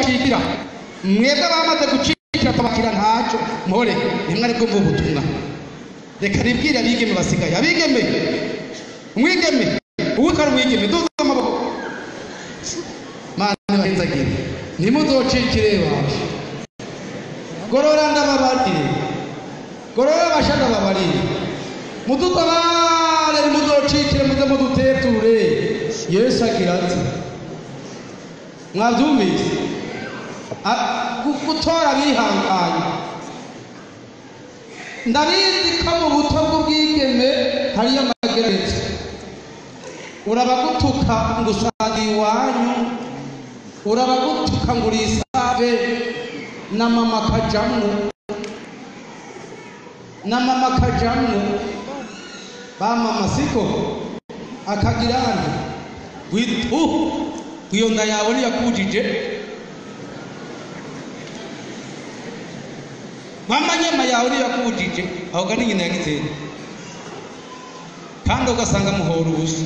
bacikira mwebwe bamaze gucikira tabakira ntacyo mpore nimwe bwo ubutumwa reka ribwira abigeme basigaye abigeme umwigeme uwukara umwigeme duza amaboko mana bahenzagire nimuzocikire baje gorora ndababarire gorora bashaka babarire mudutabare nimuzocikire muze muduteture Yesu agira ati mwabyumvise gutora bihanganye ndabizi ko mu buto bw'ubwigeme hariyo amageretse urabagutuka ngo usanga iwanyu urabagutuka ngo urisabe na mama kajamwo ba mama siko akagira hano iyo nda yawe niyakujije mama nyama yawe niyakujije aho gani nyina yagize kandi ugasanga muhora ubusa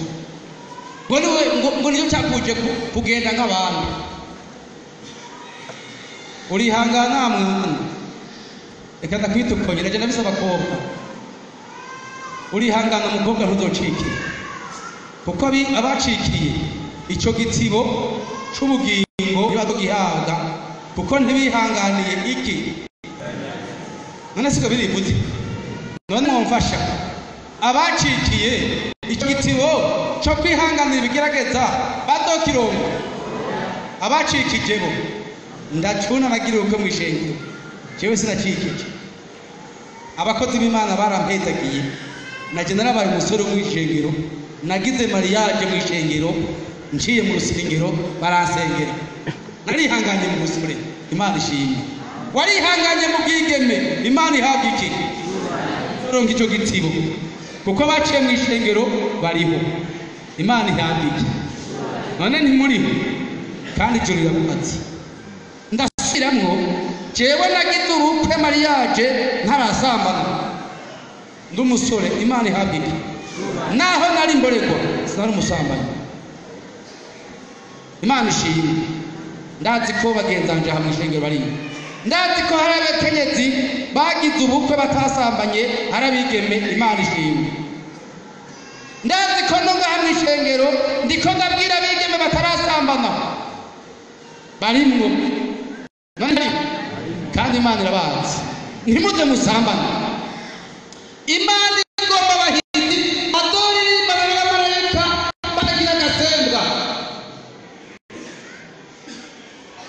ngo niyo cyakuje kugenda nk'abandi urihangana mwana reka ndakwitukonye naje nabisa abakobwa urihangana umukobwa ntuzocike kuko abacikiye icyo gitsibo c'ubugingo ntibadugihaga kuko ntibihanganiye iki none siko birivuze none mwumfasha abacikiye icyo gitsibo cyo kwihanganira ibigerageza badokirongo abacikije bo ndacuna nagiriwe ko mwishengero jewe sinacikije abakozi b'Imana barampezagiye naje narabaye umusore mwishengero nagize mariage mwishengero nciye mu rusengero baransengera narihanganye mu gusure Imana ishimye warihanganye mu bwigeme Imana ihabwa iki ronka icyo gitsibo kuko baciye mwishengero bariho Imana ihabwa iki none ntimuriho kandi ijoro rirabubatse ndasubiramwo jewe nagize urukwe mariage ntarasambana ndumusore Imana ihabwa iki naho nari mboregwa sinari umusambanyi Imana ishimye ndazi ko bagenzanje hamwe ishengero bari ndazi ko hari abakenyezi bagize ubukwe batasambanye harabigeme Imana ishimye ndazi ko no ngahamwe ishengero ndiko ndabwira abigeme batarasambana barimwo none kandi Imana irabazi ntimuze musambana Imana igomba abahizi adoririmba n'abamarayika batagira agasembwa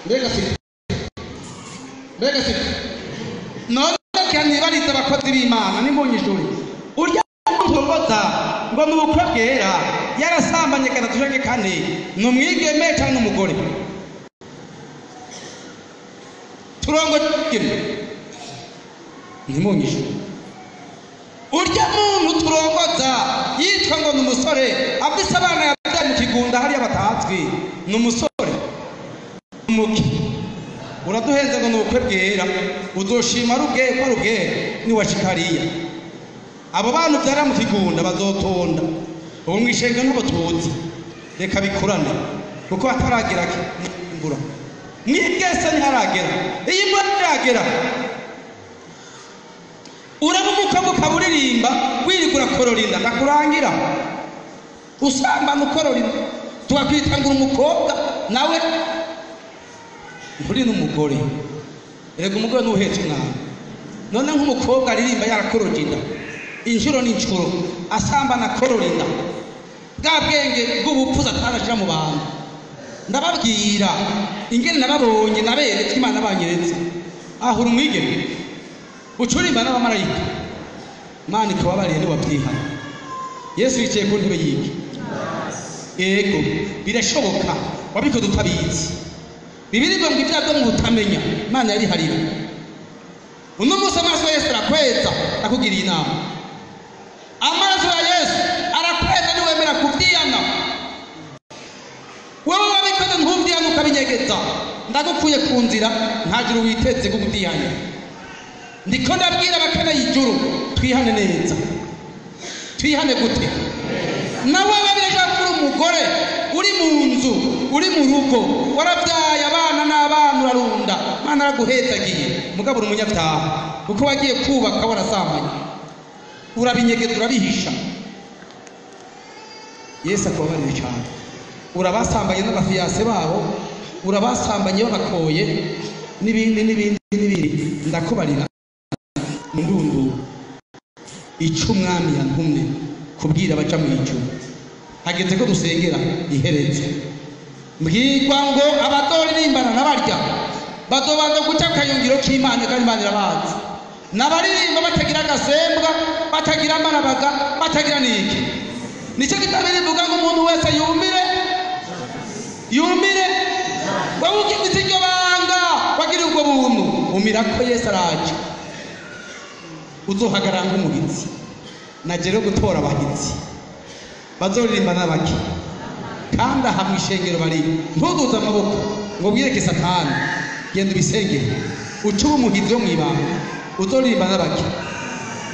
mbega si none kandi bariza abakozi b'Imana nimbonye ijuru urya mutogoza ngo mu bukwe bwera yarasambanye gatatu canke kane ni umwigeme canke umugore turongo kimwe ntimbonye ijuru urya muntu turongoza yitwa ngo ni umusore afise abana yabyaye mu kigunda hariya batazwi ni umusore umuki uraduhenze ngo ni ubukwe bwera uzoshima rubweye ko rubwera niwashika hariya abo bantu byara mu kigunda bazotonda ubu mwishenge n'ubutuzi reka bikurane kuko bataragera imbura mwigese ntiharagera iyi mbura ntiragera uramuka mukaburirimba wirigura kororinda ndakurangira usambana ukororinda tukakwitangura umukobwa nawe nturi n'umugore erega umugore n'uhetse umwana none nk'umukobwa aririmba yarakororinda inshuro n'inshuro asambana kororinda bwa bwenge bw'ubupfuza atarashira mu bantu ndababwira ingene nababonye naberetse Imana banyeretse ahura umwigeme ucurimba n'abamarayika Imana ikababariye niwabyihana Yesu yicaye ku ntebe yiki yego birashoboka wabikoze utabizi Bibiri ngo ibyago mutamenya Imana yari hariyo uno munsi amaso ya Yesu arakweza akugiriye inama amaso ya Yesu arakweza niwemera kubyiyana wowe wabikoze ntubyiyana ukabinyegeza ndagukuye ku nzira ntagira witeze ko kubyiyana ndiko ndabwira abakeneye ijuru twihane neza twihane gute nawe babirashaka kuri umugore uri mu nzu uri mu rugo warabyaye abana n'abana Imana araguhezagiye mugabo uri umunyabyaha kuko wagiye kubaka warasambanye urabinyegeza urabihisha. Yesu akubabarire cyane. Urabasambanye n'abafiyase babo, urabasambanye babakoye n'ibindi ndakubarira ndundu icyo umwami yantumye kubwira abaca mu ijuru. Hageze ko dusengera iherezo. Mbwirwa ngo abadoririmbana n'abarya badobanza guca akayungiro k'Imana kandi Imana irabazi. N'abaririmba batagira agasembwa, batagira amarabaga, batagira n'iki. Nicyo gitabo bivuga ngo umuntu wese yumire wowe ukifite iryo banga wagira ubwo buntu umira ko Yesu araje uzohagarara nk'umubitsi. Nagere gutora abahitsi bazoririmba n'abaki kandi aha mu ishengero bari ntuduze amaboko ngo bwireke Satani genda ubisengere uce umuhizi wo mu ibanga uzoririmba n'abaki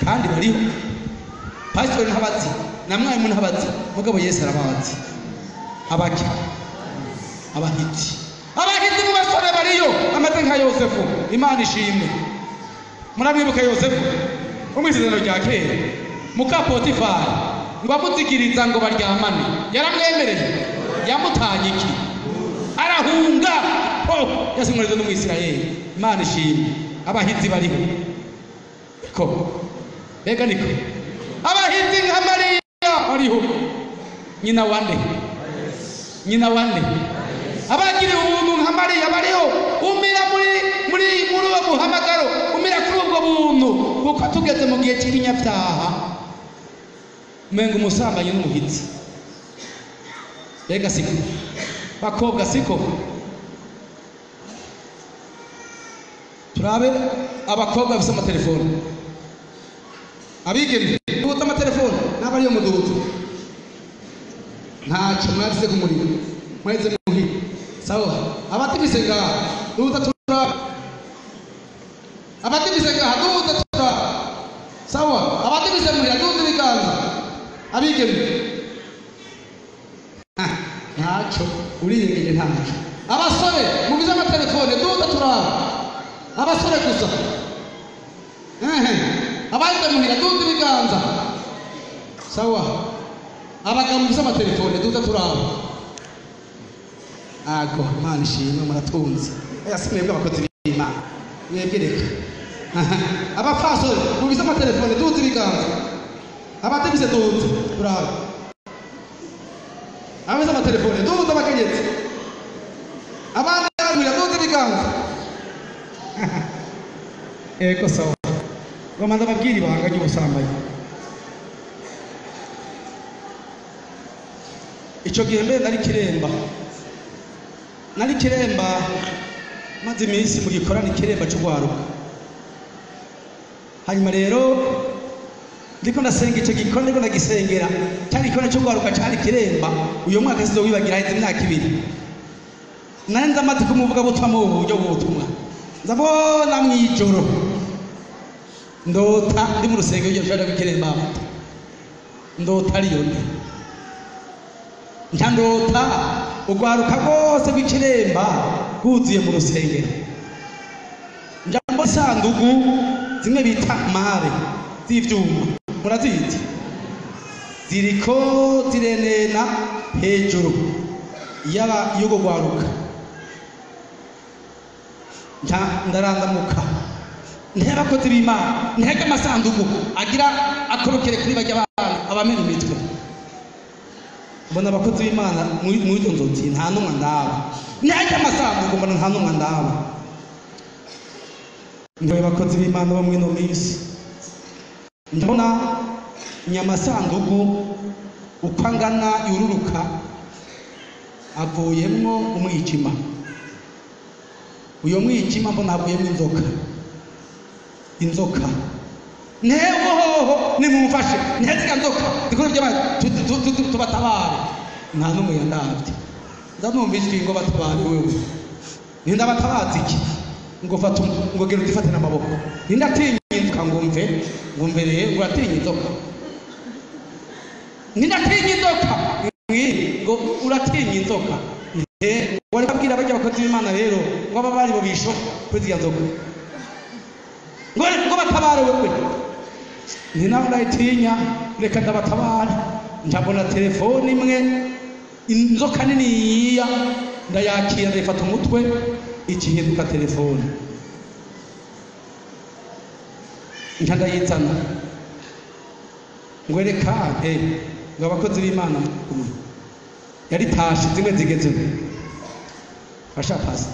kandi bariho. Pastor ntabazi na mwarimu ntabazi mugabo Yesu arabazi. Abaki abahitsi mu basore bariyo ameze nka Yosefu. Imana ishimwe. Murabibuka Yosefu umwisezerano rya kera muka Potifari ngo amuzigiriza ngo baryamane yaramwemereye yamutanye iki arahunga yasimurize no mu Isirayeli. Imana ishimwe. Abahitsi bariho ko bega niko abahitsi nka Mariya bariho nyina wande abagiriye ubuntu nka Mariya bariho. Umira muri uwo muhamagaro umira kuri ubwo buntu kuko tugeze mu gihe cy'ibinyabyaha umenga umusambanyi n'umuhitsi. Bega siko bakobwa siko. Turabe abakobwa bafite amatelefone abigeme bafite amatelefone n'abariyo mudugudu ntacyo mwagize ku muriro mwaheze muhira sawa. Abatibise ngaha duhuza turaba abatibise ngaha duhuza turaba sawa. Abatibise muhira duhuza ibiganza abigeme ntacyo urirengeje ntacyo. Abasore mugize amatelefone duhuza turaba abasore gusa abahise muhira duhuza ibiganza sawa. Abagabo mugize amatelefone duhuza turaba ago. Imana ishimwe muratunze yasimwebwe abakozi b'Imana mwegereka. Abafasore mugize amatelefone duhuza ibiganza abatibise duhuza turaba abize amatelefone duhuza abakenyezi abandi yarumira duhuza ibiganza eko sawa. Bamanza babwira ibanga ry'ubusambanyi. Icyo gihe mbere nari kiremba maze iminsi mu gikorana ikiremba cyo gwaruka. Hanyuma rero ndiko ndasenga icyo gikorana ndiko ndagisengera cyari igikorana cyo gwaruka cyari kiremba. Uyu mwaka sizo wibagira haheze imyaka 2 nari ndamaze kumuvuga butamwe uburyo bw'ubutumwa ndabona mwijoro ndota ndi mu rusengero ryo cyari kiremba ndota ariyo ndota ugwaruka rwose rw'ikiremba rwuzuye mu rusengero. Njambo sandugu zimwe bita mare z'ivyuma murazizi ziriko zirenena hejuru y'ugo gwaruka. Ndarandamuka ntebakozi b'Imana ntega amasandugu agira akorokere kuri bajya abamena imitwe. Mbona abakozi b'Imana mu izo nzozi nta numwe ndaba ntega amasandugu mbona nta numwe ndaba. Ndoye abakozi b'Imana bo mwino minsi ndabona nyamasandugu uko angana yururuka avuyemwo umwijima. Uyo mwijima mbona avuyemwo inzoka ntehoho nimumfashe ntezika nzoka dikora by'abandi tubatabare. Nta numwe yandavye ndamumva ijwi ngo batabare wewe ninda batabazi iki ngo fata ngo gero difate n'amaboko nindatinyizuka ngumve rero uratinya inzoka nindatinye inzoka ngo uratinya inzoka wari babwira bajya abakozi b'Imana rero ngo aba bari bubisho kuri ziriya nzoga ngo batabare wewe ni nawe ndayitinya reka ndabatabara njabona telefone imwe inzoka nini yiya ndayakira ndayifata umutwe ikihinduka telefone nca ndayizana ngo reka ngo abakozi b'Imana yari tashi zimwe zigeze fasha pasi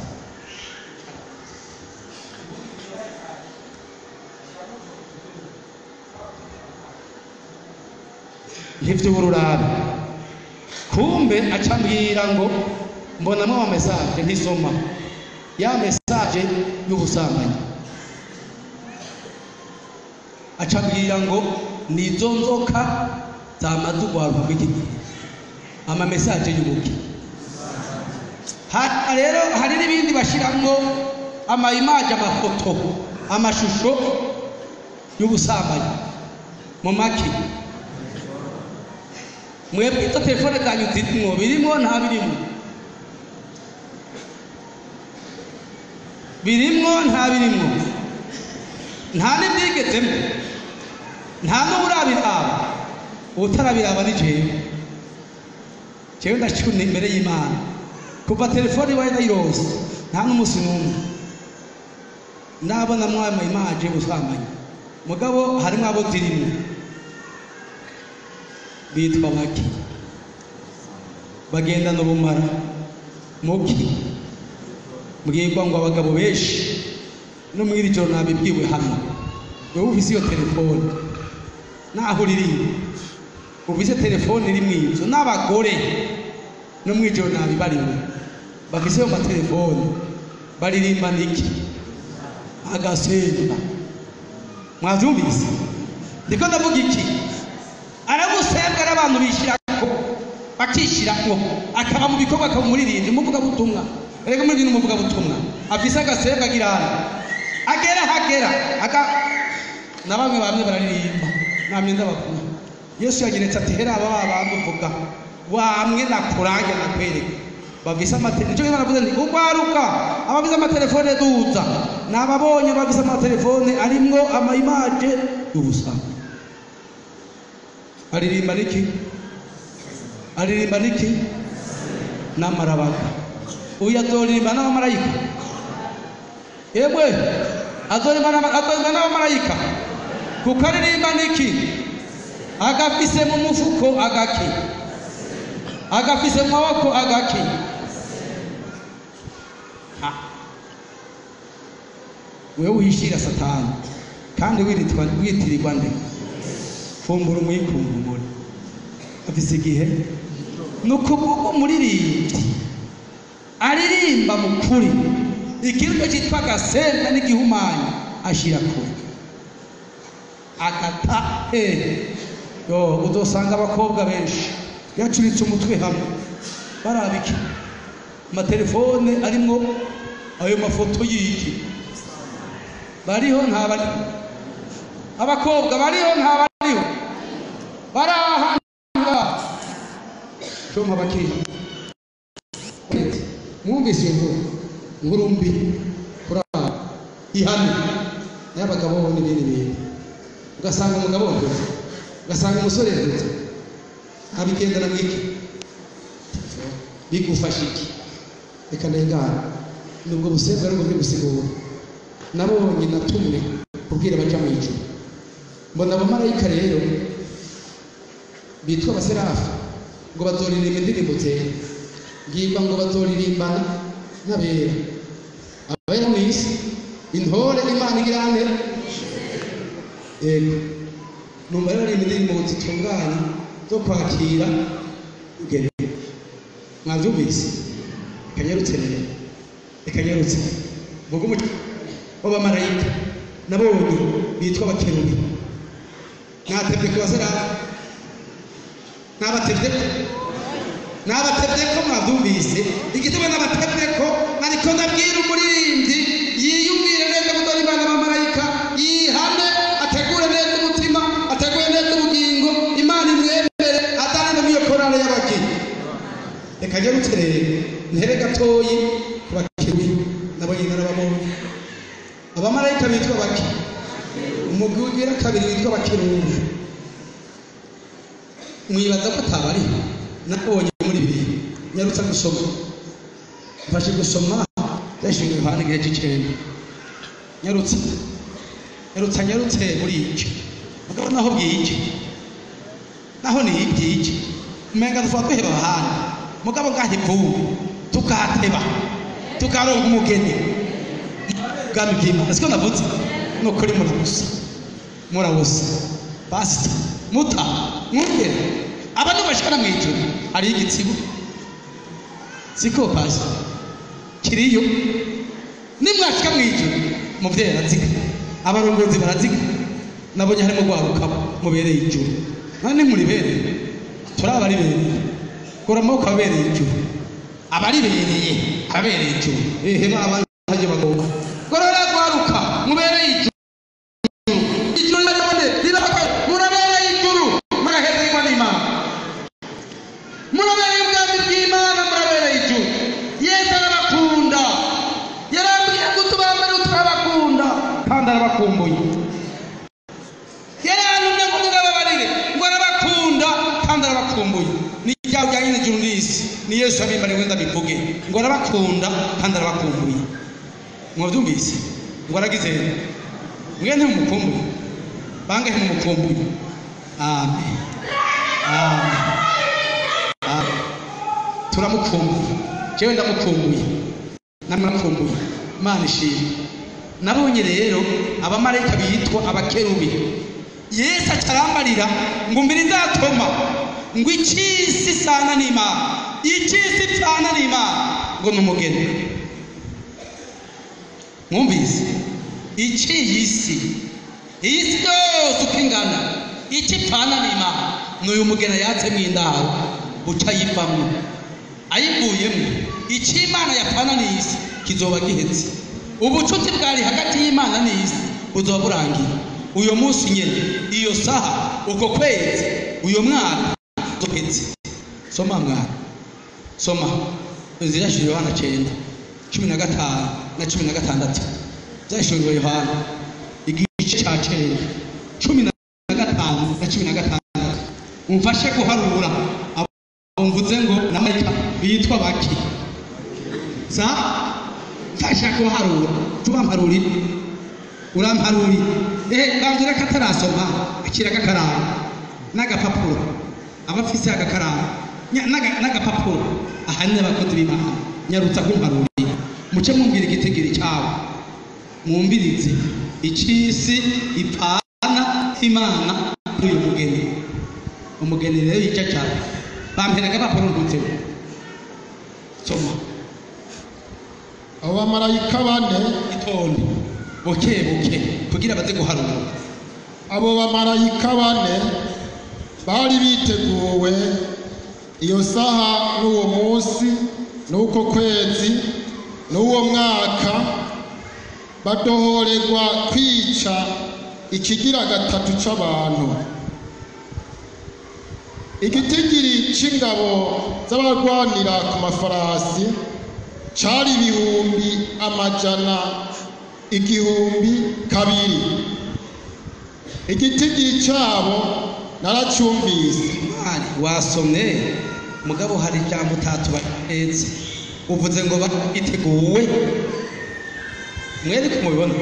hivyo bururabe kumbe acambwira ngo mbonamo ama message ntisoma ya message y'ubusambanyi acambwira ngo nizo nzoka zamadugwarwa biki ama message y'ubuki rero hari n'ibindi bashiramwo ama image amafoto amashusho y'ubusambanyi mu maki mwebwe ito telefone zanyu zirimwo birimo nta birimo birimwo nta birimwo nta n'ibyigezemo nta n'urabiraba utarabiraba ni jewe ndacuna imbere y'Imana kuva telefone ibaye ndayirose nta n'umunsi n'umwe nabona mwama imaje ubusambanyi mugabo harimo abo zirimo bitwa baki bagendana ubumara muki mbwirwa ngo abagabo benshi no mwiri joro nabibwiwe hano wewe ufise iyo telefone naho uririmba ufise telefone iri mw'ivyo n'abagore no mwijoro nabibariwe bafise yo matelefone baririmba niki agasemba mwavyumvise ndiko ndavuga iki arabusembwa n'abantu bishirako bakishirako akaba mu bikorwa akaba umuririmbyi umuvuga butumwa rega muri bintu umuvuga butumwa afise agasembwa girana agera hagera na bamwe bararirimba namye ndabakunda Yesu yageretse ati hera aba bantu uvuga wamwe nakurange nakwereka bavise amatelefone nicyo baravuze nti ugwaruka abavise amatelefone duza nababonye bavise amatelefone arimwo ama image y'ubusambanyi aririmba niki n'amarabaga uyu azoririmba n'abamarayika yemwe azoririmba n'abamarayika kuko aririmba niki agafise mu mufuko agaki agafise mu maboko agaki wewe uhishira satani kandi witirirwa nde fumbura umwikunkumure afise igihe nukuvuga umuririmbyi aririmba mu kuri ikintu cyitwa agasemba n'igihumanya ashira kure agata udosanga abakobwa benshi yacuritse umutwe hamwe barabiki amatelefone arimwo ayo mafoto y'iki bariho ntabari abakobwa bariho ntabariho barahanga shoma bakiri mwumvise inkuru mbi kuraba ihane y'abagabo n'ibindi bintu ugasanga umugabo ndetse ugasanga umusore ndetse abigendana mwiki bigufasha iki reka ndengana nubwo busebwa ari bwo gusigura nabonye natumwe kubwira baja mu ijuru mbona abamarayika rero bitwa abaserafi ngo bazoririmba indirimbo zera ngirwa ngo bazoririmbana n'abera abera mu isi intore Imana igirane numva rero indirimbo zitunganye zo kwakira ugere mwavyumvise ikanyarutse mvuga umuco w'abamarayika nabonye bitwa abakerubi natebye ku baserafi nabatebye ko mwavyumvise igituma nabatebye ko ariko ndabwira umuririmbyi yiyumvire neza gukora Imana abamarayika yihane ategure neza umutima ategure neza ubugingo Imana imwemere atane mu iyo korale y'abakiri reka njye guterera ntere gatoyi ku bakerubi nabonye narababonye kerubi. Abamarayika bitwa baki? Umugwi ugira kabiri witwa abakerubi. Mwibaza ko atabari nabonye muri bibiliya nyarutsa gusoma mfashe gusoma yashingiye Yohana igihe cy'icenda nyarutse muri iki mugabo naho bwiki naho ni ibyiki umenga dufatwe Yohana mugabo ngahe vuba tukateba tukaronka umugeni bwami bw'Imana siko navuze no kuri murabusa pastor muta mwungere abantu bashikana mu ijuru hari igitsibo siko pastor kiriyo nimwashika mu ijuru muvyeyi araziga abarongozi baraziga nabonye harimo gwaruka mubereye ijuru none muribereye turabaribereye kora amaboko abereye ijuru abaribereye abereye ijuru baba haje bagomba korora gwaruka mubereye ijuru ijuru nabone riraka murabereye ijuru muraheze kwa n'Imana murabereye ubwami bw'Imana murabereye ijuru Yesu arabakunda yarambwiye ngo tubambare uturabakunda kandi arabakumbuye yarantumye ngo mugababarire ngo arabakunda kandi arabakumbuye ni ryawe rya nyine ijuru n'isi ni Yesu abimbariye wenda bivuge ngo arabakunda kandi arabakumbuye mwabyumvise ngo aragize mwene mumukumbuye bangahe mumukumbuye amen amen turamukumbuye jewe ndamukumbuye namurakumbuye Imana ishimwe nabonye rero abamarayika bitwa abakerubi Yesu acarambarira ngo mbere nzatoma ngo icisi sana n'Imana icisi sana n'Imana ngo numugeni mwumvise iciyisi isi yose ukingana ikipfana n'Imana n'uyu mugeni yatse mw'indaro uca yivamwo ayivuyemo Imana yapfana n'isi kizoba gihetse ubucuti bwari hagati y'Imana n'isi buzoba burangiye uyo munsi nyene iyo saha uko kwezi uyo mwaka zohetse soma mwana soma zirashira Yohana 9:15 na 16 zashiriwe Yohana igice ca 9:15 na 16 umfashe guharura mvuze ngo namarayika bitwa baki sa fasha guharura tubamparuri uramparuri bambwira ko atarasoma akiraga karanga n'agapapuro abafise agakaranga n'agapapuro ahanne abakozi b'Imana nyarutsa kumparuri muce mumbwira igitegeri cyawe mumbirize icisi ipana Imana uyu mugeni umugeni rero yica cyane bamperaga agapapuro ndutseho soma abo bamarayika bane itonde buke kugira baze guharura abo bamarayika bane bari biteguwe iyo saha n'uwo munsi n'uko kwezi n'uwo mwaka badohorerwa kwica ikigira gatatu c'abantu igitigiri c'ingabo z'abarwanira ku mafarasi cari ibihumbi amajana igihumbi kabiri igitigiri cabo naracumvise wasomye mugabo hari ijambo utatu bahetse uvuze ngo biteguwe mwere kumubibona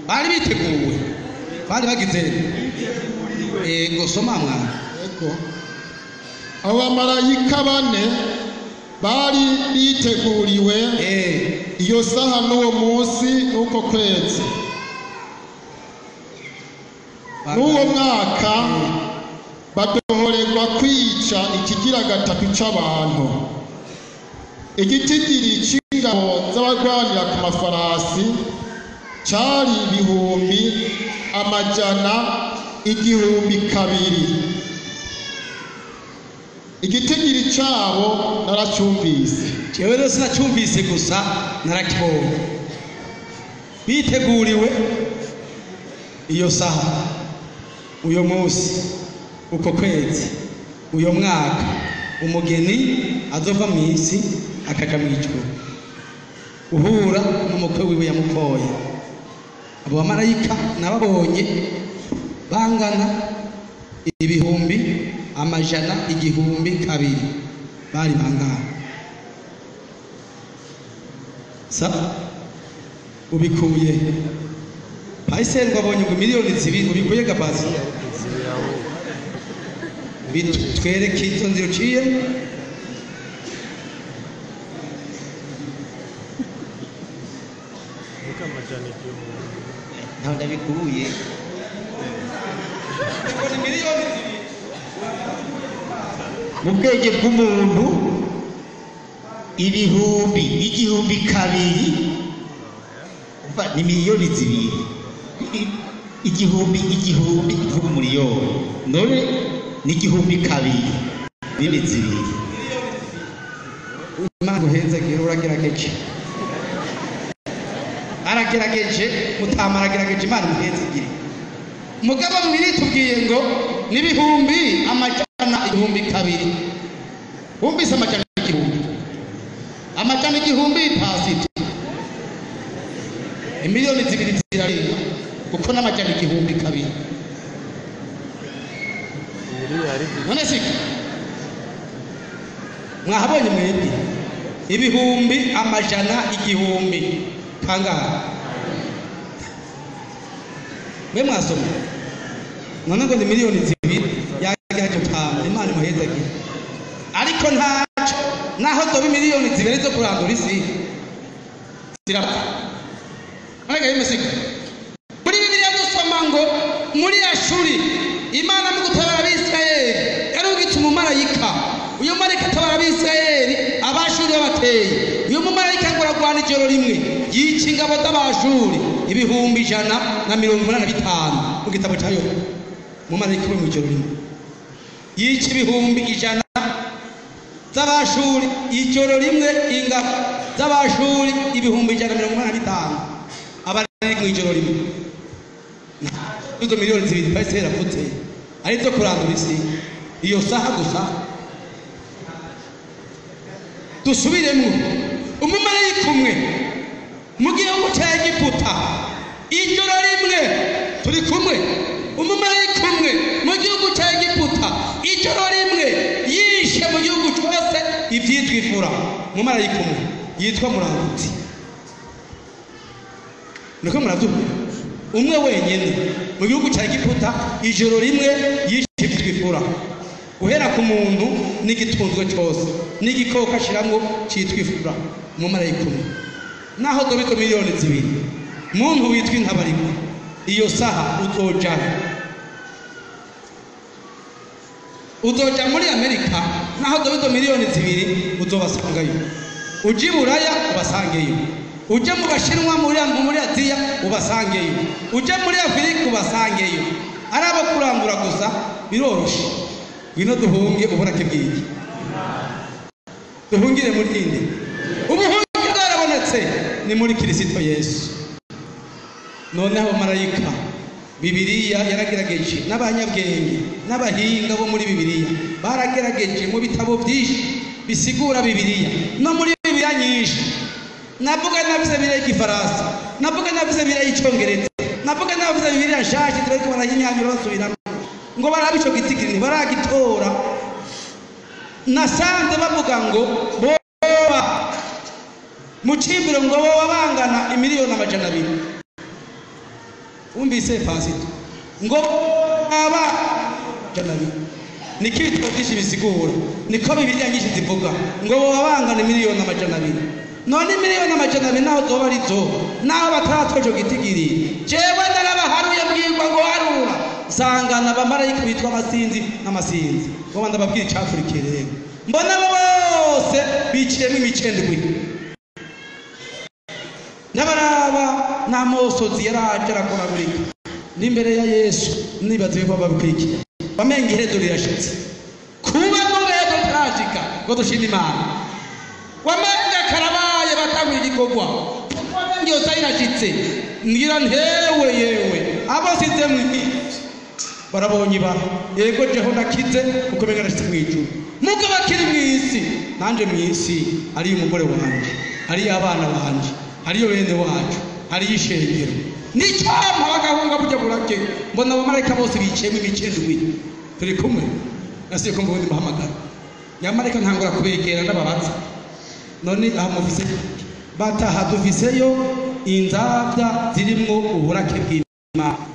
bari biteguwe bari bagize ego soma mwana ego abo bamarayika bane bari biteguriwe iyo saha n'uwo munsi n'uko kwezi n'uwo mwaka badohorerwa kwica ikigira gatatu c'abantu igitigiri c'ingabo z'abarwanira ku mafarasi cari ibihumbi amajana igihumbi kabiri igitigiri cabo naracumvise jewe rero sinacumvise gusa narakibonye biteguriwe iyo saha uyo munsi uko kwezi uyo mwaka umugeni azova mu isi akaja mu ijuru uhura n'umukwe wiwe yamukoye. Abo bamarayika nababonye bangana ibihumbi amajana igihumbi kabiri bari bangana. Sa ubikuye Paisel wabonye ngo miliyoni zibiri ubikuye gabazi bitwereke izo nzira uciye. ntaho ndabikuye mu bwenge bw'umuntu igihumbi kabiri ni miliyoni zibiri. igihumbi kuvuga umuriyoni none ni igihumbi kabiri bibi zibiri. Imana uhezagire uragerageje aragerageje mutama aragerageje Imana uhezagire. Mugabo bibiri tubwiye ngo n'ibihumbi amajana igihumbi kabiri. Wumvise amajana igihumbi pasito miliyoni zibiri zirarenga kuko n'amajana igihumbi kabiri. None siko mwahabonye mwebwe ibihumbi amajana igihumbi kangahe mwe mwasoma? None ngo ni miliyoni zibiri yagerageje utama. Imana imuhezagire ariko ntaco naho zoba miliyoni zibiri zo kurandura isi zirapfa. Arega yimesika muri Bibiliya dusoma ngo muri Ashuri Imana mu gutabara Abisirayeli yarugitse umumarayika. Uyu marayika atabara Abisirayeli Abashuri babateye. Uyu mumarayika ngo aragwana ijoro rimwe yica ingabo z'Abashuri ibihumbi 185 mu gitabo cya Yobu. Umumarayika we mu ijoro rimwe yica ibihumbi 100 z'Abashuri ijoro rimwe, ingabo z'Abashuri ibihumbi 185 abari mu ijoro rimwe. Izo miliyoni zibiri Paisel afutse arizo kurandura isi iyo saha gusa. Dusubiremo umumarayika umwe mu gihugu cya Egiputa ijoro rimwe turi kumwe. Umumarayika umwe mu gihugu cya Egiputa ijoro rimwe yishe mu gihugu cyose ibyitwa ifura. Umumarayika umwe yitwa Murandutsi. Niko murabyumva? Umwe wenyine mu gihugu cya Egiputa ijoro rimwe yishe ibyitwa ifura. Uhera ku muntu n'igitunzwe cyose n'igikoko ashiramwo cyitwa ifura. Umumarayika umwe naho dobiko miliyoni zibiri muntu witwa intabariko iyo saha uzoja muri Amerika naho dobiko miliyoni zibiri uzobasangayo. Uji Buraya ubasangeyo. Uje mu Bashinwa muri Aziya ubasangeyo. Uje muri Afurika ubasangeyo. Arabo kurangura gusa biroroshe. Wino duhunge uburake bw'iki duhungire muri inde ubuhunge bwarabonetse ni muri Kristo Yesu. Noneho marayika Bibiliya yaragerageje n'abanyabwenge n'abahinga bo muri Bibiliya baragerageje mu bitabo byinshi bisigura Bibiliya no muri Bibiliya nyinshi. Navuga navuze Bibiliya y'Igifaransa, navuga navuze Bibiliya y'Icyongereza, navuga navuze Bibiliya nshaje turiko barahinyanyura basubiramo ngo barabico gitigiri baragitora. Nasanze bavuga ngo boba mu cimbiro ngo boba bangana imiliyoni amajana 2. Umbise fasito ngo aba jana 2 nikitwa kishi bisigura niko Bibiliya nyinshi zivuga ngo boba bangana imiliyoni amajana 2. None miliyoni amajana 2 naho zoba arizo naho bataratojo gitigiri jewe narabaharuye bwirwa ngo harura sangana abamarayika bitwa amasinzi n'amasinzi ngo bandababwira icyafurikere mbona bose biciyemo imicendwe n'abaraba n'amosozi yaraje arakoragurika n'imbere ya Yesu nibaze ko babikiki bamenga iherezo rirashitse kuba n'urego tragika ngo dushima Imana wamenga karabaye batangura igikorwa wamenga yo sayirashitse ngira ntewe yewe abo size mwiki barabonye ibara yego jeho nakize kuko benga nashitse mwijuru muko bakiri mwisi nanje mwisi ari umugore wanje hariyo abana banje, hariyo bene wacu, hariyo ishengero. N'icyampa bagahunga burya burake, mbona abamarayika bose biciyemo imikendwi turi kumwe, nasiye ko mbundi muhamagara. Nyamarayika ntangura kubegera n'ababaza, none aha muvise bataha duviseyo inzabya zirimwo uburake bw'Imana.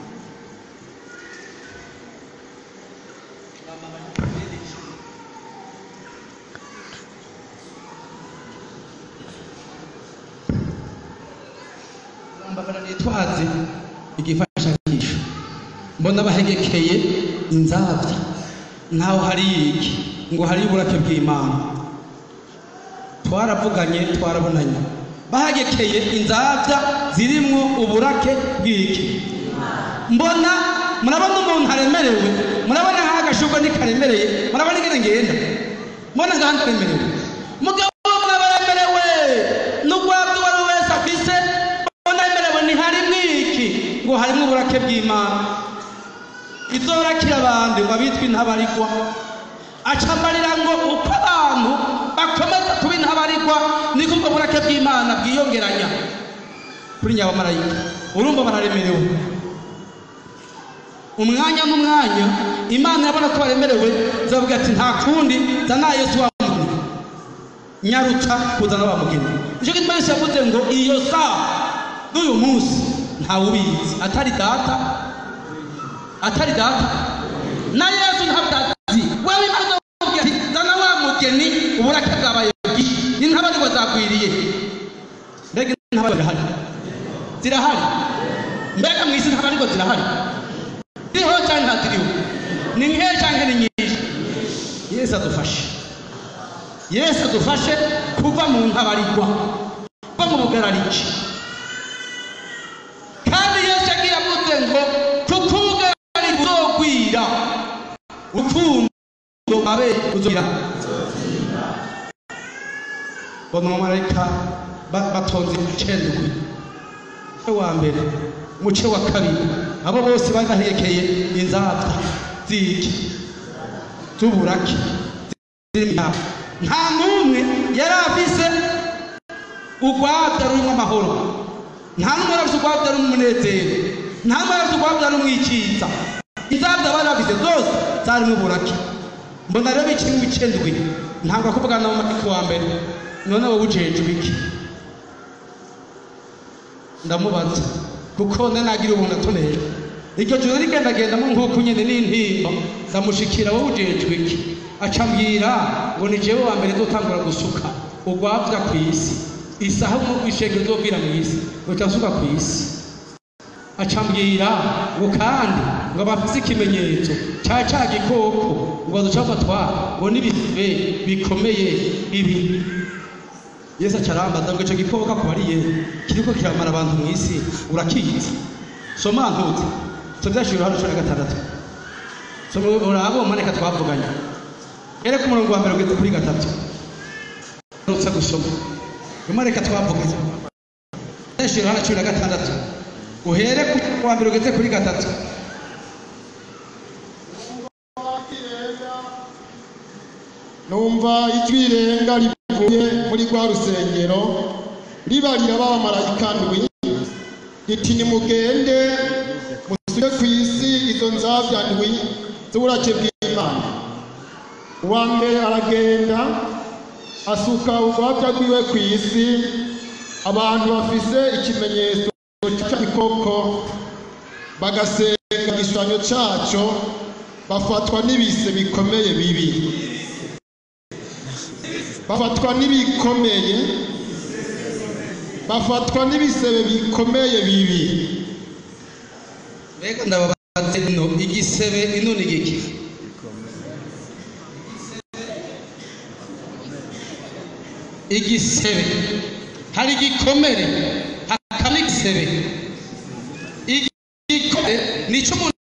Mbabara nitwaze igifashangisho, mbona bahegekeye inzabya ntaho hari iki ngo hari uburake bw'Imana. Twaravuganye twarabonanye, bahegekeye inzabya zirimwo uburake bw'iki. Mbona murabona umuntu aremerewe, murabona nk'agashurwe nikaremereye, murabona ingene ngenda, mbona ngahandi aremerewe. Mugabo mwabaremerewe n'ugwabyo wari wese afise, mbona aremerewe ntihari mwiki ngo harimwo uburake bw'Imana. Izorakira abandi ngo abitwa intabarigwa, acamarira ngo uko abantu bakomeza kuba intabarigwa niko ubwo burake bw'Imana bwiyongeranya kuri nyabamarayika. Urumva bararemerewe umwanya n'umwanya. Imana yabona ko baremerewe, zavuga ati nta kundi zana Yesu wa mugeni, nyaruta kuzana wa mugeni. Nicyo gituma Yesu yavuze ngo iyo saa n'uyu munsi ntawubizi atari data, atari data na Yesu ntabyazi. Wewe Imana ivuga ati zana wa mugeni, uburake bwabaye bwinshi, intabarigwa zagwiriye. Mbega intabarigwa zirahari? Mbega mwisi intabarigwa zirahari? Ziriho cyane ntaziriho? Ni nkeya cyangwa ni nyinshi? Yesu adufashe, Yesu adufashe kuva mu ntabarigwa, kuva mu bugarariki. Kandi Yesu yagiye avuze ngo kuko ubugarariki buzogwira, urukundo abe uzogwira. Bona abamarayika batonze umucendwe, umuce wa mbere, umuce wa kabiri, abo bose bagahekeye inzabya z'iki z'uburake zirimo. Nta n'umwe yari afise ugwabya rurimo amahoro, nta n'umwe yari afise ugwabya rurimo umunezero, nta n'umwe yari afise ugwabya rurimo icyiza. Inzabya bari bafise zose zarimo uburake. Mbona rero ikiri mu icendwi, ntangwa kuvugana n'abamarayika wa mbere, none wowe ujejwe iki? Ndamubaza kuko nanagira ubuntu atoneje. Iryo joro rigendagendamo nk'uko nyene n'intimba, ndamushikira wowe ujejwe iki? Acambwira ngo ni jewe wa mbere nzotangura gusuka ugwavya kw'isi, isaha mu ishengero nzobwira mw'isi utasuka kw'isi. Acambwira ngo kandi ngo bafise ikimenyetso ca gikoko ngo bazocafatwa ngo n'ibisibe bikomeye ibi. Yesu acarambaza ngo ico gikoko akubariye kiriko kiramara abantu mw'isi urakizi? Soma ntuzi tuvyashira hano 16. Soma urabo maneka twavuganye ere ku murongo wa mbere ugeze kuri 3. Nutse gusoma umareka twavuganye tuvyashira hano 16, uhere ku wa mbere ugeze kuri 3. Numva ijwi rirenga rivuye muri rwa rusengero ribarira abamarayika ndwi riti nimugende musuke ku isi izo nzabya ndwi z'uburake bw'Imana. Uwa mbere aragenda asuka ugwabya rwiwe ku isi, abantu bafise ikimenyetso cy'igikoko bagasenga igishushanyo cyaco, bafatwa n'ibise bikomeye bibi, bafatwa n'ibikomeye, bafatwa n'ibisebe bikomeye bibi. Mbega ndababaze no igisebe ino ni giki? Igisebe hari igikomere, hakaba igisebe. Igikomere nico umuntu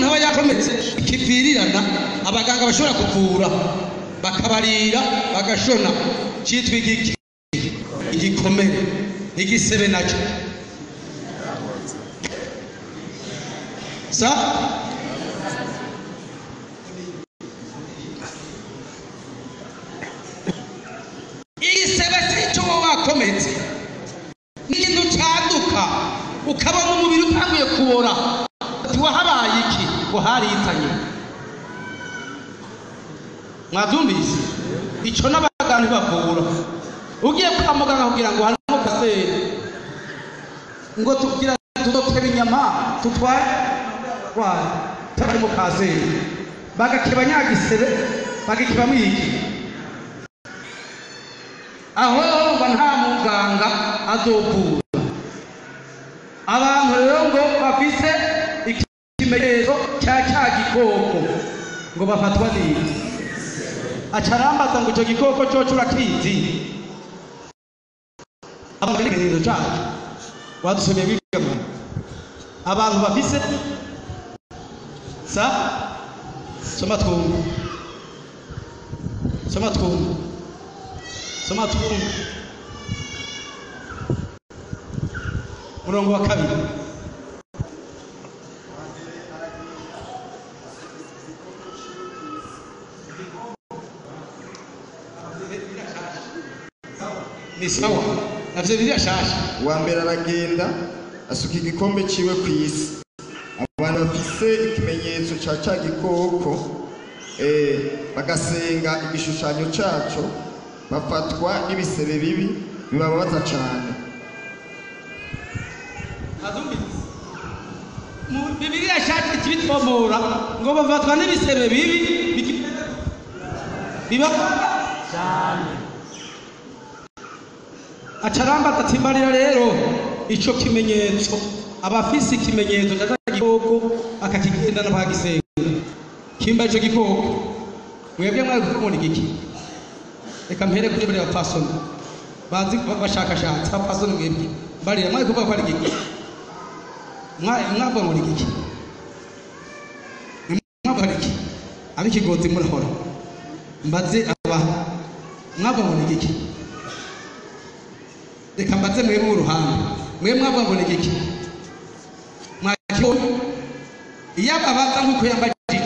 aba yakometse kivirirana, abaganga bashobora kuvura bakabarira bagashona, cyitwa igiki igikomere. Igisebe nacyo sa igisebe cyo wakometse ukabona umubiri utanguye kubora wahabaye iki ngo haritanye mwabyumvise icyo n'abaganga ntibavura ugiye kwa muganga kugira ngo harimo kanseri ngo tugira tudokera inyama tutwaye harimo kanseri bagakeba nyagisebe bagakebamo iki aho nta muganga azovura abantu rero ngo bafise ikimenyetso cya gikoko ngo bafatwa neza acarambaza ngo icyo gikoko cyoco urakizi abantu n'ikimenyetso cyacu wadusomeye bigama abantu bafise soma twumva murongo wa kabiri ni sawa navyo birashasha uwa mbere aragenda asuka igikombe ciwe ku isi abantu bafise ikimenyetso ca gikoko bagasenga igishushanyo caco bafatwa n'ibisebe bibi bibabaza cane mu Bibiliya yashatse kibitwomora ngo bafatwa n'ibisebe bibi bibabaza cyane acaramba atimbarira rero ico kimenyetso abafise ikimenyetso cya gikoko akakigendana bagisenga kimba ico gikoko mwebwe mwari kubona igiki reka mpere kuri bari abapfasoni bazi bashakashatsi abapfasoni mwebwe barira mwari kuvuga ko ari igiki mwabwa muri igiki mwabwa ari iki abikigozi murahora mbaze aba mwabwa muri igiki reka mbaze mwebwe uruhande mwe mwabwa muri igiki mwakyo iyo ababaza nk'uko yambajije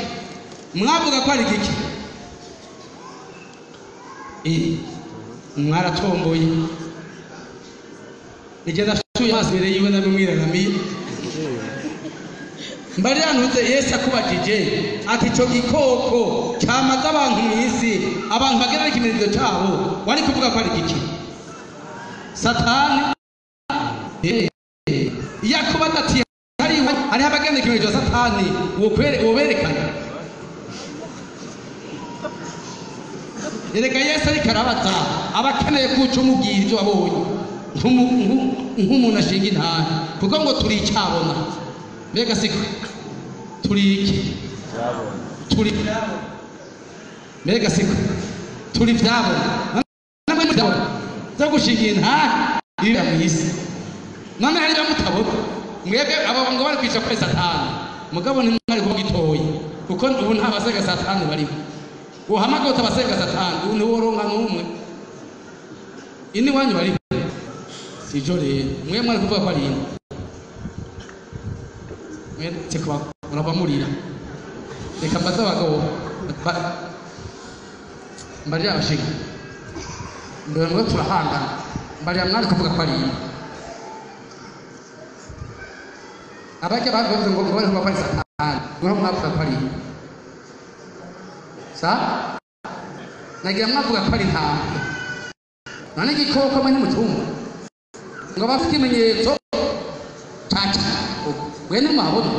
mwavuga ko ari igiki mwaratomboye nigenda shuye amazi imbere yiwe namwiraramiye mbarira ntuze Yesu akubajije ati ico gikoko cyamaze abantu mu isi abantu bagera ikimenyetso cyabo wari kuvuga ko ari igiki Satani yakubaza ati hari abagenda ikimenyetso cya Satani woberekana erega Yesu ariko arabaza abakeneye kuca umubwira ibyo wabonye nk'umuntu ashinga intara kuko ngo turi icyabona mbega siko turi iki turi mbega siko turi byabona namwe mutabona zo gushinga intara iri mu isi none hari bamutabona mwebwe aba ngo bari kwica kwa Satani mugabo ntimwari kuvuga itoye kuko ubu nta basenga Satani bariho uhamagara utabasenga Satani ubu ntiworonka n'umwe ini wanyu bariho sijo rero mwe mwari kuvuga ko ari mwe tsekwa urabamurira reka mbaza abagabo mbari abashinga mbere ngo turahangana mbari mwari kuvuga ko ari abajya bavuze ngo bari kuvuga ko ari Satani ngo mwavuga ko ari nagira mwavuga ko ari intambwe none igikoko mwe n'umutumba ngo bafite ikimenyetso cyacu mwene mwabona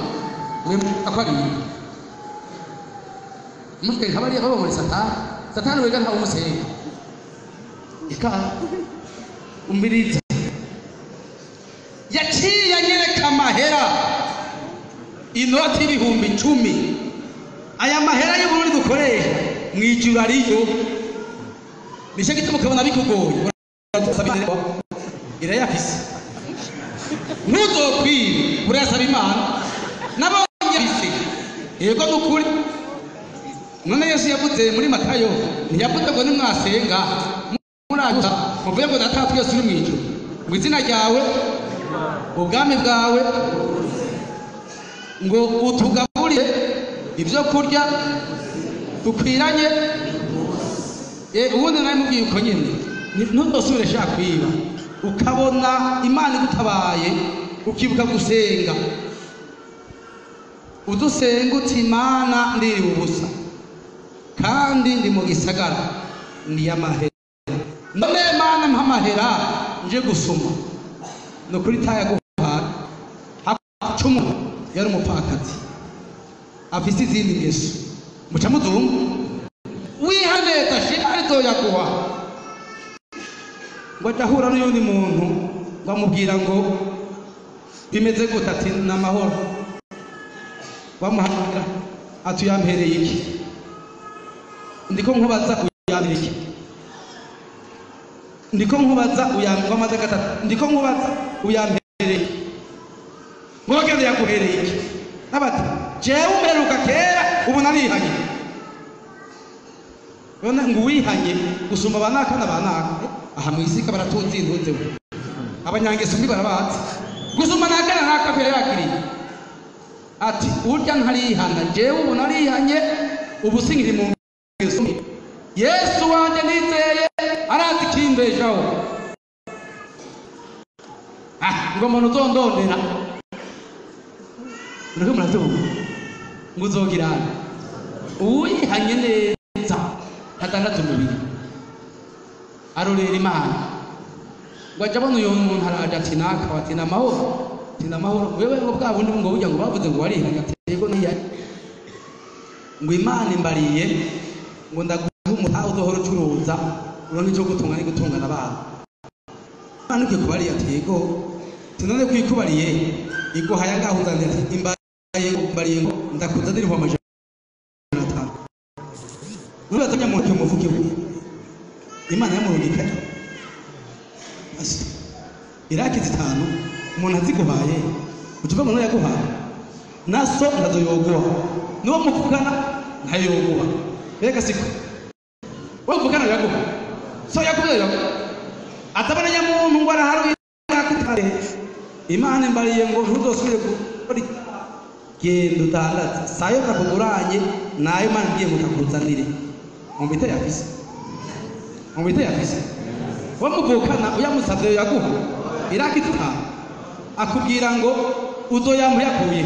mwe ko ari mutwe nk'abariya baba muri Satani wega ntawe umusenga umbiriza yaciye anyereka amahera inoti y'ibihumbi 10 aya mahera y'uburundi dukoresha mwijuru ariyo nicyo gituma ukabona bikugoye irayafise ntuzokwibe urayasaba Imana nabonye bise yego nukuri none Yesu yavuze muri Matayo ntiyavuze ngo nimwasenga muraza muvuye ngo data twese uri mwijuru ngo izina ryawe ubwami bwawe ngo utugaburire ibyo kurya dukwiranye ubundi nawe mubwiye uko nyine ntudosubire shaka kwiba ukabona Imana igutabaye ukibuka gusenga udusenga uti Imana ndiriwe ubusa kandi ndi mu gisagara ndi amahera none Imana mpa amahera nje gusoma no kuri taya guhara hacumu yari umupfakazi afise izindi ngeso muca muzungu wihaneta shimari zoyaguha ngo ajahura n'uyundi muntu bamubwira ngo bimeze gute ati n'amahoro bamuhamagara ati uyampereye iki ndiko nkubaza uyampereye iki ndiko nkubaza uyamamaze gatatu ndiko nkubaza uyampereye iki ngo bagende yaguhereye iki abati jewe umeruka kera ubu narihanye none ngo wihanye gusumba abanaka n'abanaka aha mwisika baratunze intunze we abanyangeso ndi barabazi gusumba nakana nakapera yakiriye ati urya nkarihana jewe ubu narihanye ubu singiri mu ngeso Yesu wanje nizeye arazi kimbeshaho ngo muntu uzondondera nako murazuba ngo uzogirana uwihanye neza hatandatu mubiri arorera Imana ngo ajya abona uyu muntu araje ati naka ati n'amahoro wewe ngo bwa bundi ngo burya ngo bavuze ngo warihanye ati yego niyari ngo Imana imbariye ngo ndaguha umuha uzohora ucuruza uronke icyo gutunga ni gutungana abana Imana uke kubariye ati yego tinone kwikubariye iguhaya ngaho uzandira ati imbariye ngo ndakuza ndiriho amajana 5 urazanya mu cyo muvuge we Imana yamurungika asi iraki zitanu umuntu aziguhaye utuva mu yaguhaye naso ndazoyoguha niwo mukugana ntayoguha reka siko wo mukugana yaguha so yakubera atabana nyamuntu ngo araharuye yakutare Imana imbariye ngo ntuzosubire gukora genda utandatse sayo nakuguranye nayo Imana ngiye mutakuzanire mumbite yafise wo muvukana uyamusavye yaguha iraki zitanu akubwira ngo uzoyampa yakuye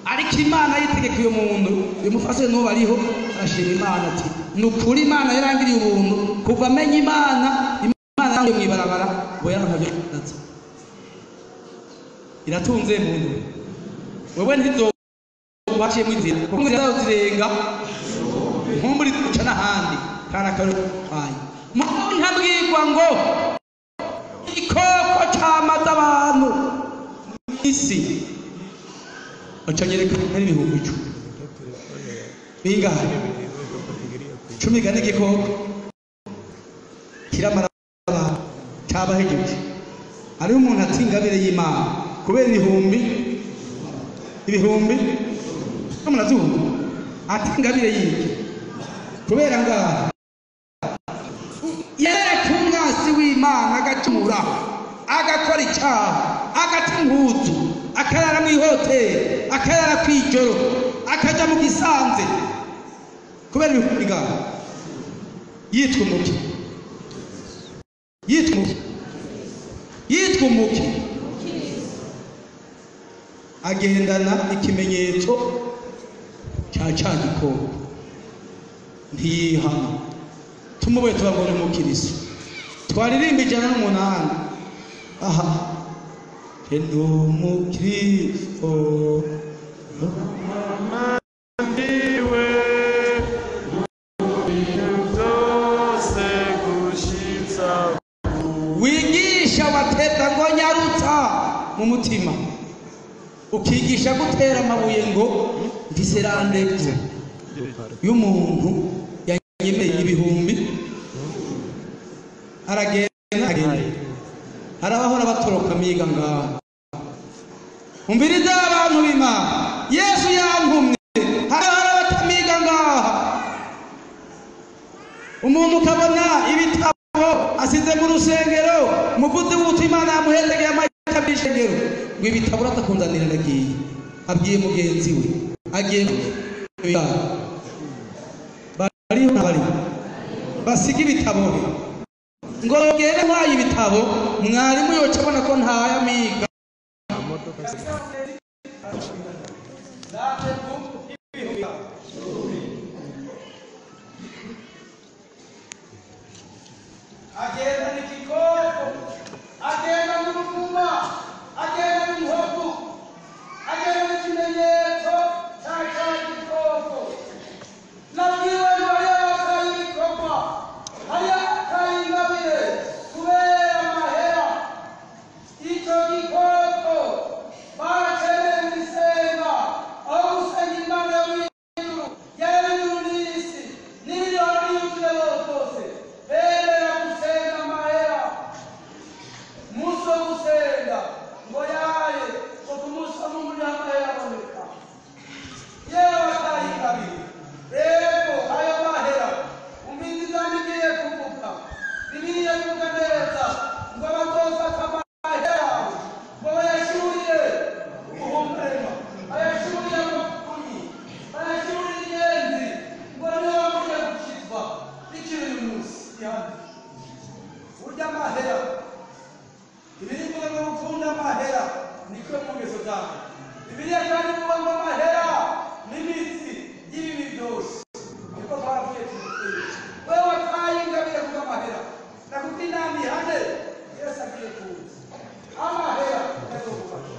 ariko Imana yitegeka uyo muntu bimufashe n'uwo bariho arashima Imana ati nukuri Imana yarangiriye ubuntu kuva amenya Imana yange mwibarabara ngo yarankaje natse iratunze muntu wewe ntizobaciye mwizira kuko ngizaho zirenga nkumburi kuca n'ahandi karakaro kwaye muko ntabwirwa ngo ikoko cyamaze abantu isi acanyereka ari ibihumbi 10 bingahe 10 gane gikoko kiramara cyabahejeje ari umuntu atingabire y'Imana kubera ibihumbi murazuba atingabire y'iki kubera ngaha yereka umwasi w'Imana agacumura agakora icyaha agata impuzu akarara mu ihoteli akarara kwijoro akaja mu gisanze kubera ibihumbi ngaha yitwa umuki agendana ikimenyetso cya gikoko ntiyihana tumubuye tubabona umukiristo twaririmba 108 aha endo umukristo mandiwe byose gushitsa wigisha wateta ngo nyarutsa mu mutima ukigisha gutera amabuye ngo ndiserandeko y'umuntu yanyemeye ibihumbi aragenda harabahora batoroka miga ngaha umbiriza abantu b'Imana Yesu yantumye harabahora batamiga ngaha umuntu ukabona ibitabo asize mu rusengero umuvuzi w'uti Imana yamuhetegeye amahita bishengero ngo ibitabo uratakunzanira nagiye abwiye mugenzi we agiye bari basiga ibitabo ngo gere nkwaye ibitabo mwarimu yoca abona ko ntaya miga agenda n'igikoko, agenda n'uruvuma, agenda n'inkovu, agenda n'ikimenyetso cya cya gikoko. Nabwiwe ngo yakaye ibikorwa, yakaye ingabire kubera amahera. Icyo gikoko barakeneye gusenga, aho gusenga Imana yo mu ijuru yaremye n'isi n'ibirori y'uturere twose. Bemera gusenga amahera, umunsi wo gusenga ngo yaye ngo umunsi wo muri amahera aboneka. Yewe bataye ingabire rero ayo mahera umbizi ijambo igiye kuvuga, Bibiliya ivuga neza ngo abazofata amahera yawe ngo bayashyurire ubuhumurema, bayashyurire amafukunyi, bayashyurire inyenzi, ngo niyo bamuye gukizwa bikiri uyu munsi. Urya amahera, Bibiliya ivuga ngo ukunda amahera niko mu ngeso zawe. Bibiliya kandi ivuga ngo amahera n'imitsi y'ibibi byose niko baravuye tumuteye. Wewe wataye ingabire kuva amahera, ndakuti inama ihane Yesu agiye kuza. Amahera azokufasha,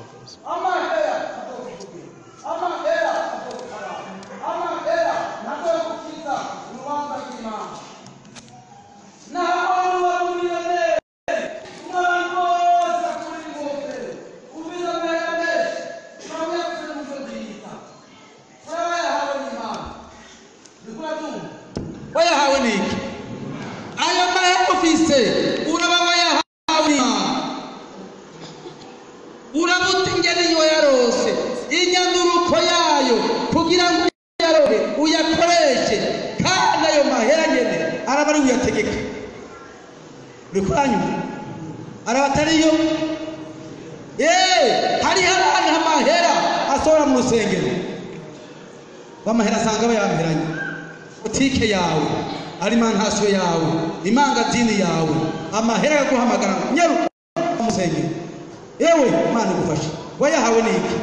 amahera azokuvugira, amahera azokufara, amahera azogukiza urubanza rw'Imana. Naho wari umiliyoneri, umwana wose akura ingofero, ubiza amahera menshi, nawe yakuze n'umusozi yita. Wewe yahawe n'Imana. Bikura tumva. Wayahawe n'iki? Ayo mahera ufise uraba wayahawe n'Imana. Urabuta ingene iyo yarose, inyanduruko yayo kugira ngo uyarobe uyakoreshe, kandi ayo mahera nyene araba ari uyategeka. Urikuranyu araba atariyo. Hariho abantu amahera asohora mu rusengero, w'amahera asanga bayamperanye. Butike yawe, alimantasiyo yawe, imangazini yawe, amahera yo guhamagara nyaruka mu rusengero. Yewe Imana igufashe. Wayahawe n'iki?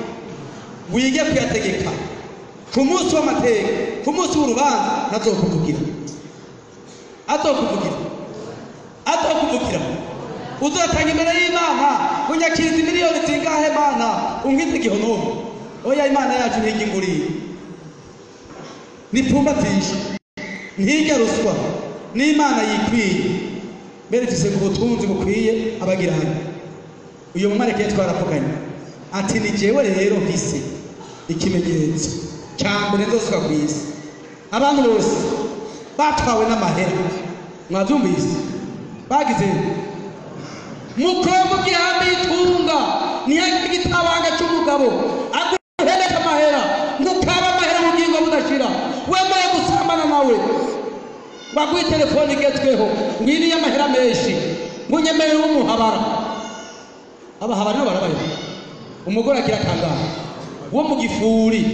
Wige kuyategeka ku munsi w'amateka, ku munsi w'urubanza ntazokuvugira, azokuvugira. Uzotanga imbere y'Imana unyakiriza miliyoni zingahe Mana ungize igihonomo. Oya, Imana yacu ntiginguriye, nipfumbatisha, ntirya ruswa, n'Imana yikwiye. Mbere tuse ku butunzi bukwiye abagiranye. Uyu mumareke twaravuganye ati ni jewe rero mfise ikimenyetso cya mbere nzosuka ku isi. Abantu bose batwawe n'amahera, mwabyumvise, bagize mukombo gihambi itunga ntihagire igitabanga cy'umugabo aguhereka amahera ngukaba amahera ubugingo budashira. Wemeye gusambana nawe baguhe telefone igezweho ngiriye amahera menshi ngunyemerere w'umuhabara. Abahabara nabo barabaye umugore agira kangahe wo mu gifuri